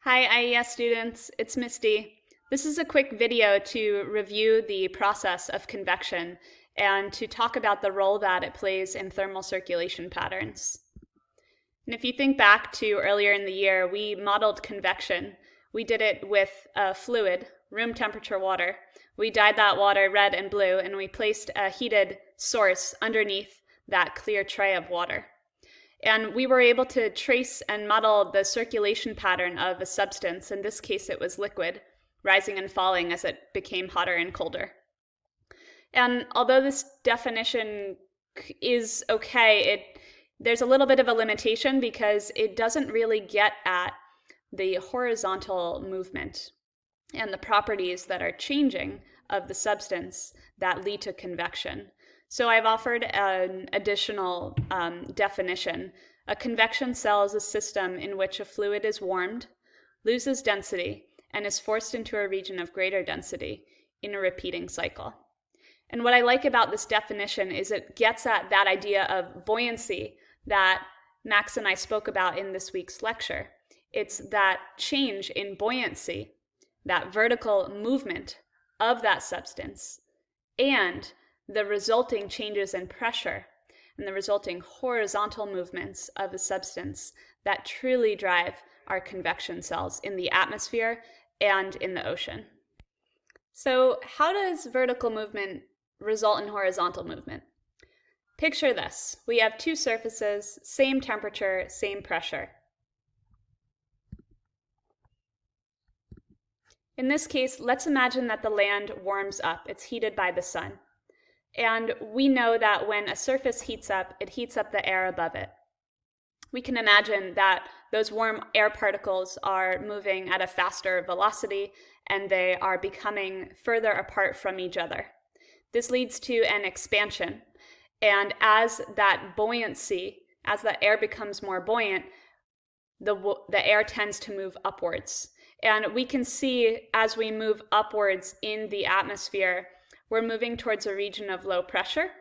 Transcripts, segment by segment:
Hi IES students, it's Misty. This is a quick video to review the process of convection and to talk about the role that it plays in thermal circulation patterns. And if you think back to earlier in the year, we modeled convection. We did it with a fluid, room temperature water. We dyed that water red and blue, and we placed a heated source underneath that clear tray of water. And we were able to trace and model the circulation pattern of a substance. In this case, it was liquid, rising and falling as it became hotter and colder. And although this definition is okay, there's a little bit of a limitation because it doesn't really get at the horizontal movement and the properties that are changing of the substance that lead to convection. So I've offered an additional definition. A convection cell is a system in which a fluid is warmed, loses density, and is forced into a region of greater density in a repeating cycle. And what I like about this definition is it gets at that idea of buoyancy that Max and I spoke about in this week's lecture. It's that change in buoyancy, that vertical movement of that substance, and the resulting changes in pressure and the resulting horizontal movements of the substance that truly drive our convection cells in the atmosphere and in the ocean. So how does vertical movement result in horizontal movement? Picture this. We have two surfaces, same temperature, same pressure. In this case, let's imagine that the land warms up. It's heated by the sun. And we know that when a surface heats up, it heats up the air above it. We can imagine that those warm air particles are moving at a faster velocity and they are becoming further apart from each other. This leads to an expansion. And as that buoyancy, as the air becomes more buoyant, the air tends to move upwards. And we can see as we move upwards in the atmosphere, we're moving towards a region of low pressure.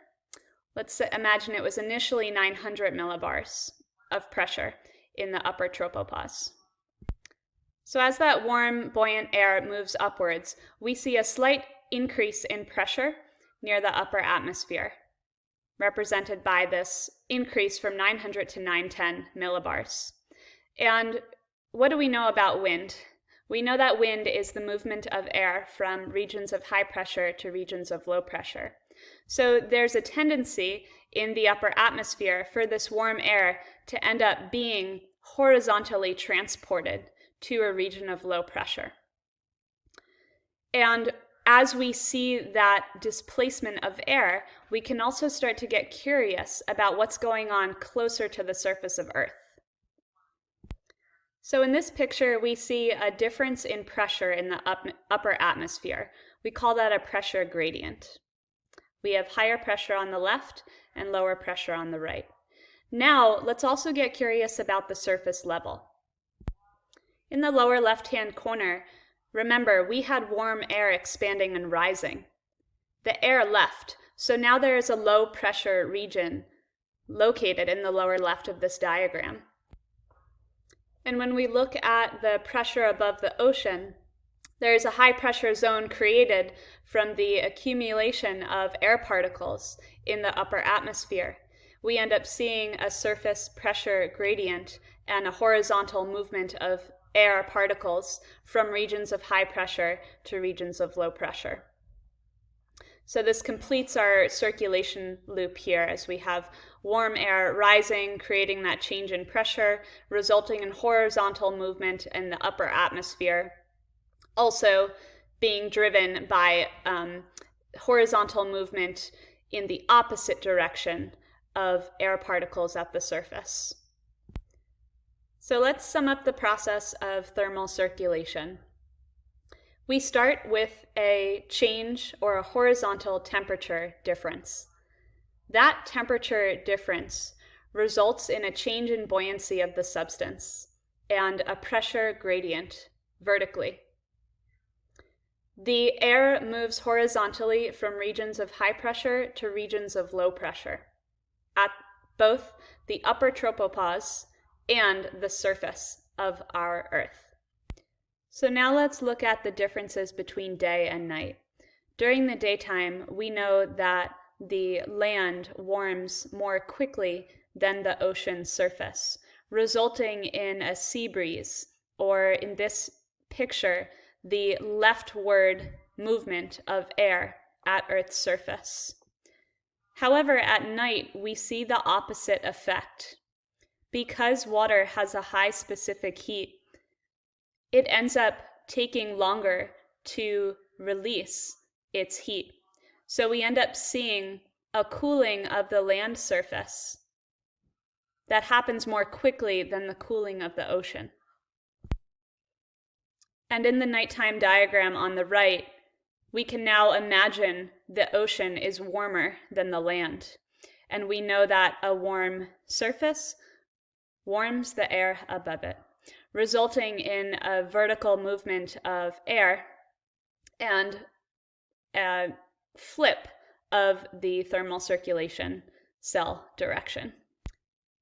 Let's imagine it was initially 900 millibars of pressure in the upper tropopause. So as that warm, buoyant air moves upwards, we see a slight increase in pressure near the upper atmosphere, represented by this increase from 900 to 910 millibars. And what do we know about wind? We know that wind is the movement of air from regions of high pressure to regions of low pressure. So there's a tendency in the upper atmosphere for this warm air to end up being horizontally transported to a region of low pressure. And as we see that displacement of air, we can also start to get curious about what's going on closer to the surface of Earth. So in this picture, we see a difference in pressure in the upper atmosphere. We call that a pressure gradient. We have higher pressure on the left and lower pressure on the right. Now, let's also get curious about the surface level. In the lower left-hand corner, remember, we had warm air expanding and rising. The air left, so now there is a low pressure region located in the lower left of this diagram. And when we look at the pressure above the ocean, there is a high pressure zone created from the accumulation of air particles in the upper atmosphere. We end up seeing a surface pressure gradient and a horizontal movement of air particles from regions of high pressure to regions of low pressure. So this completes our circulation loop here as we have warm air rising, creating that change in pressure, resulting in horizontal movement in the upper atmosphere, also being driven by horizontal movement in the opposite direction of air particles at the surface. So let's sum up the process of thermal circulation. We start with a change or a horizontal temperature difference. That temperature difference results in a change in buoyancy of the substance and a pressure gradient vertically. The air moves horizontally from regions of high pressure to regions of low pressure at both the upper tropopause and the surface of our Earth. So now let's look at the differences between day and night. During the daytime, we know that the land warms more quickly than the ocean surface, resulting in a sea breeze, or in this picture, the leftward movement of air at Earth's surface. However, at night, we see the opposite effect. Because water has a high specific heat, it ends up taking longer to release its heat. So we end up seeing a cooling of the land surface that happens more quickly than the cooling of the ocean. And in the nighttime diagram on the right, we can now imagine the ocean is warmer than the land. And we know that a warm surface warms the air above it, resulting in a vertical movement of air and a flip of the thermal circulation cell direction.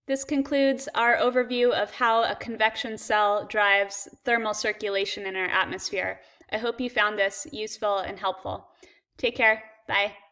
This concludes our overview of how a convection cell drives thermal circulation in our atmosphere. I hope you found this useful and helpful. Take care. Bye.